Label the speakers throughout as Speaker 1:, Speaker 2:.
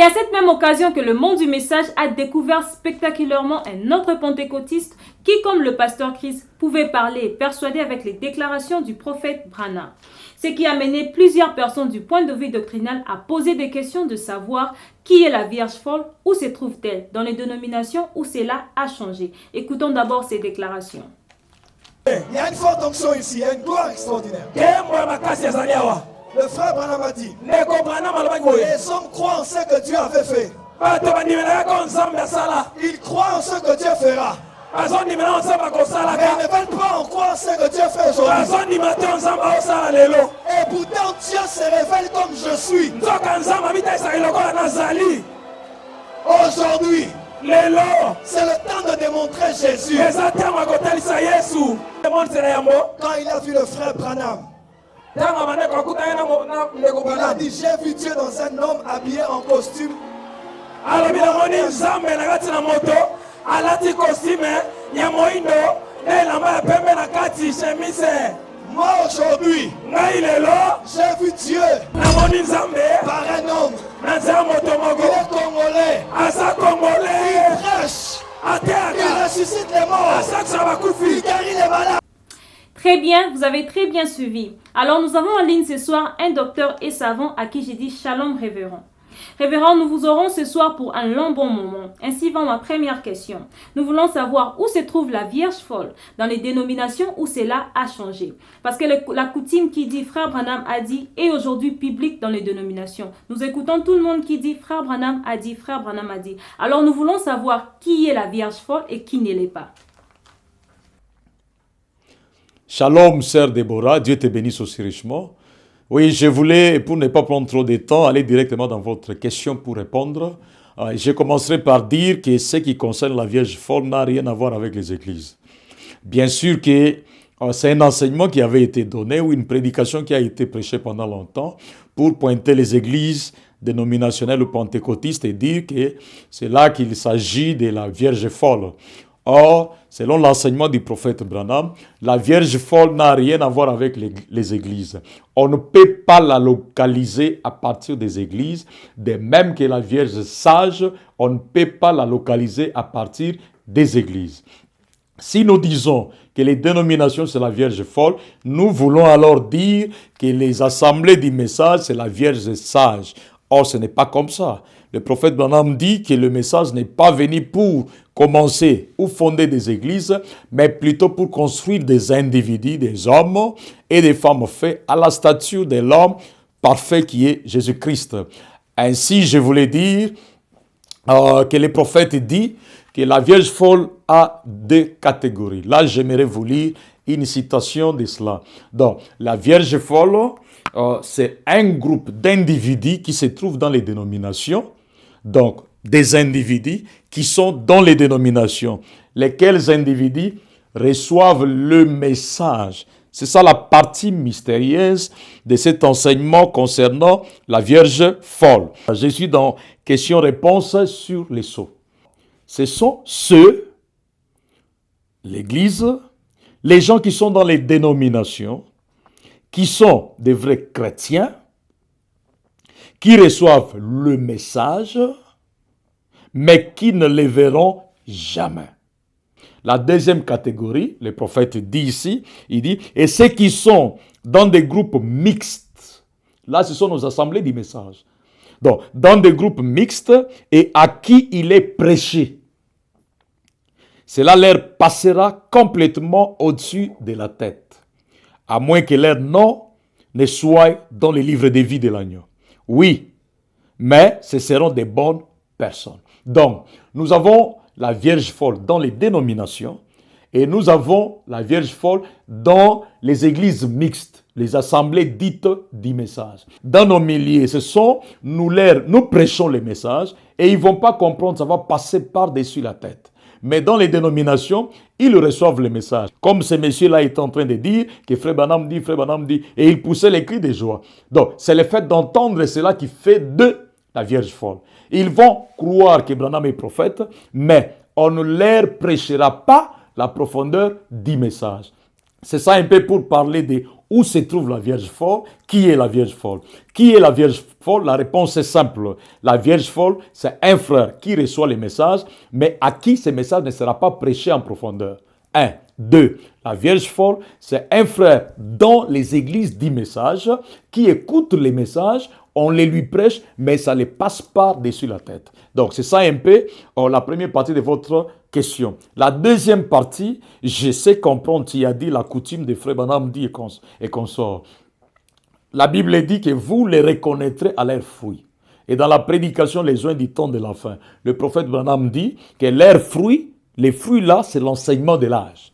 Speaker 1: C'est à cette même occasion que le monde du message a découvert spectaculairement un autre pentecôtiste qui, comme le pasteur Chris, pouvait parler et persuader avec les déclarations du prophète Branham. Ce qui a mené plusieurs personnes du point de vue doctrinal à poser des questions de savoir qui est la Vierge folle, où se trouve-t-elle, dans les dénominations où cela a changé. Écoutons d'abord ces déclarations.
Speaker 2: Il y a une forte onction ici, il y a une gloire extraordinaire. Le frère Branham a dit, les hommes croient en ce que Dieu avait fait. Ils croient en ce que Dieu fera. Mais ils ne veulent pas en croire en ce que Dieu fait aujourd'hui. Et pourtant Dieu se révèle comme je suis. Aujourd'hui, c'est le temps de démontrer Jésus. Quand il a vu le frère Branham, il a dit, j'ai vu Dieu dans un homme habillé en costume. Moi aujourd'hui, j'ai vu Dieu par un homme. Il est congolais. Il prêche. Il ressuscite les morts. Il guérit les malades.
Speaker 1: Très bien, vous avez très bien suivi. Alors nous avons en ligne ce soir un docteur et savant à qui j'ai dit Shalom révérend. Révérend, nous vous aurons ce soir pour un long bon moment. Ainsi va ma première question. Nous voulons savoir où se trouve la Vierge folle dans les dénominations où cela a changé. Parce que la coutume qui dit Frère Branham a dit est aujourd'hui publique dans les dénominations. Nous écoutons tout le monde qui dit Frère Branham a dit, Frère Branham a dit. Alors nous voulons savoir qui est la Vierge folle et qui ne l'est pas.
Speaker 3: Shalom, sœur Déborah, Dieu te bénisse aussi richement. Oui, je voulais, pour ne pas prendre trop de temps, aller directement dans votre question pour répondre. Je commencerai par dire que ce qui concerne la Vierge folle n'a rien à voir avec les églises. Bien sûr que c'est un enseignement qui avait été donné ou une prédication qui a été prêchée pendant longtemps pour pointer les églises dénominationnelles ou pentecôtistes et dire que c'est là qu'il s'agit de la Vierge folle. Or, selon l'enseignement du prophète Branham, la Vierge folle n'a rien à voir avec les églises. On ne peut pas la localiser à partir des églises, de même que la Vierge sage, on ne peut pas la localiser à partir des églises. Si nous disons que les dénominations c'est la Vierge folle, nous voulons alors dire que les assemblées du message c'est la Vierge sage. Or, ce n'est pas comme ça. Le prophète Branham dit que le message n'est pas venu pour commencer ou fonder des églises, mais plutôt pour construire des individus, des hommes et des femmes faits à la stature de l'homme parfait qui est Jésus-Christ. Ainsi, je voulais dire que le prophète dit que la Vierge folle a deux catégories. Là, j'aimerais vous lire une citation de cela. Donc, la Vierge folle, c'est un groupe d'individus qui se trouvent dans les dénominations. Donc, des individus qui sont dans les dénominations. Lesquels individus reçoivent le message. C'est ça la partie mystérieuse de cet enseignement concernant la Vierge folle. Je suis dans question-réponse sur les sceaux. Ce sont ceux, l'Église, les gens qui sont dans les dénominations, qui sont des vrais chrétiens, qui reçoivent le message, mais qui ne les verront jamais. La deuxième catégorie, le prophète dit ici, il dit, et ceux qui sont dans des groupes mixtes, là ce sont nos assemblées du message, donc dans des groupes mixtes et à qui il est prêché, cela leur passera complètement au-dessus de la tête, à moins que leur nom ne soit dans les livres de vie de l'agneau. Oui, mais ce seront des bonnes personnes. Donc, nous avons la Vierge folle dans les dénominations et nous avons la Vierge folle dans les églises mixtes, les assemblées dites du message. Dans nos milieux, nous prêchons les messages et ils ne vont pas comprendre, ça va passer par-dessus la tête. Mais dans les dénominations, ils reçoivent le message. Comme ce monsieur-là est en train de dire que Frère Branham dit, et il poussait les cris de joie. Donc, c'est le fait d'entendre cela qui fait de la Vierge folle. Ils vont croire que Branham est prophète, mais on ne leur prêchera pas la profondeur du message. C'est ça un peu pour parler de où se trouve la Vierge folle? Qui est la Vierge folle? Qui est la Vierge folle? La réponse est simple. La Vierge folle, c'est un frère qui reçoit les messages, mais à qui ce message ne sera pas prêché en profondeur. 1. 2. La Vierge folle, c'est un frère dont les églises disent messages, qui écoute les messages, on les lui prêche, mais ça ne les passe pas dessus la tête. Donc, c'est ça un peu la première partie de votre question. La deuxième partie, je sais comprendre, tu as dit la coutume de Frère Branham dit et consort. La Bible dit que vous les reconnaîtrez à leurs fruits. Et dans la prédication, les uns du temps de la fin, le prophète Branham dit que leurs fruits, les fruits là, c'est l'enseignement de l'âge.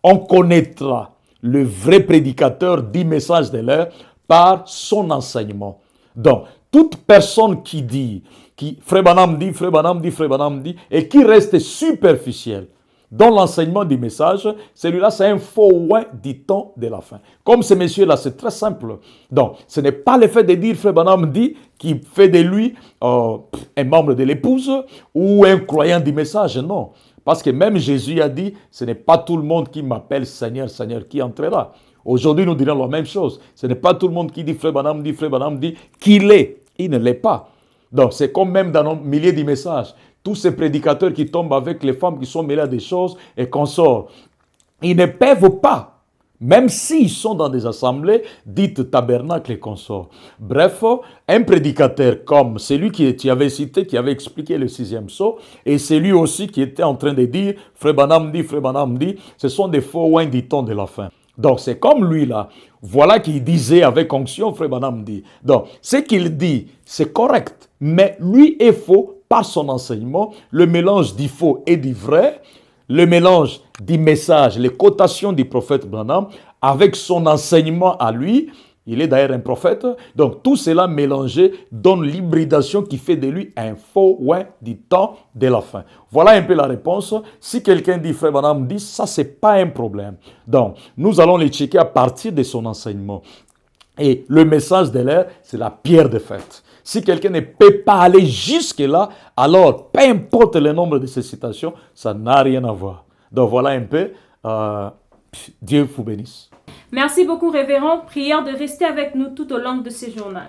Speaker 3: On connaîtra le vrai prédicateur du message de l'heure par son enseignement. Donc, toute personne qui dit, Frère Branham dit, Frère Branham dit, Frère Branham dit, et qui reste superficiel dans l'enseignement du message, celui-là, c'est un faux oin du temps de la fin. Comme ce monsieur-là, c'est très simple. Donc, ce n'est pas le fait de dire Frère Branham dit qui fait de lui un membre de l'épouse ou un croyant du message, non. Parce que même Jésus a dit, ce n'est pas tout le monde qui m'appelle Seigneur, Seigneur qui entrera. Aujourd'hui, nous dirons la même chose. Ce n'est pas tout le monde qui dit Frère Branham dit qu'il est. Il ne l'est pas. Donc, c'est comme même dans nos milliers de messages. Tous ces prédicateurs qui tombent avec les femmes qui sont mêlées à des choses et consortent, ils ne peuvent pas, même s'ils sont dans des assemblées dites tabernacle et consorts. Bref, un prédicateur comme celui qui tu avais cité, qui avait expliqué le 6e sceau, et celui aussi qui était en train de dire Frère Branham dit, ce sont des faux oins du temps de la fin. Donc, c'est comme lui là. Voilà qu'il disait avec onction, Frère Branham dit. Donc, ce qu'il dit, c'est correct. Mais lui est faux par son enseignement. Le mélange du faux et du vrai, le mélange du message, les cotations du prophète Branham, avec son enseignement à lui. Il est d'ailleurs un prophète. Donc, tout cela mélangé donne l'hybridation qui fait de lui un faux oin du temps de la fin. Voilà un peu la réponse. Si quelqu'un dit, Frère Branham dit, ça, c'est pas un problème. Donc, nous allons les checker à partir de son enseignement. Et le message de l'air, c'est la pierre de fête. Si quelqu'un ne peut pas aller jusque-là, alors, peu importe le nombre de ces citations, ça n'a rien à voir. Donc, voilà un peu. Dieu vous bénisse.
Speaker 1: Merci beaucoup, révérend. Prière de rester avec nous tout au long de ce journal.